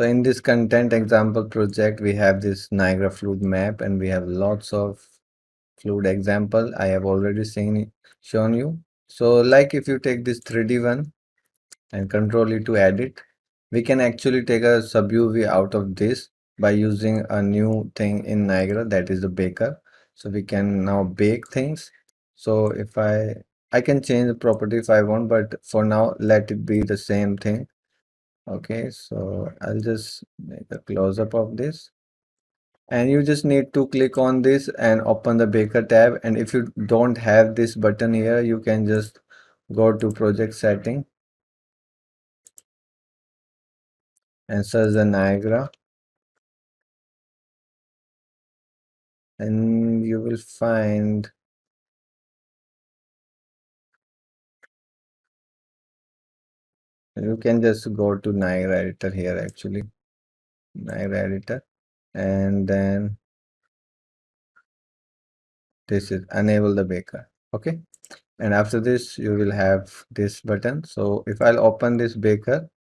So in this content example project, we have this Niagara fluid map and we have lots of fluid example. I have already shown you. So like if you take this 3D one and control it to edit, we can actually take a sub-UV out of this by using a new thing in Niagara, that is the baker. So we can now bake things. So if I can change the property if I want, but for now let it be the same thing. Okay, so I'll just make a close-up of this. And you just need to click on this and open the Baker tab. And if you don't have this button here, you can just go to project setting and search the Niagara. And you will find you can just go to Niagara Editor here actually. Niagara Editor. And then this is enable the Baker. Okay. And after this, you will have this button. So if I'll open this Baker,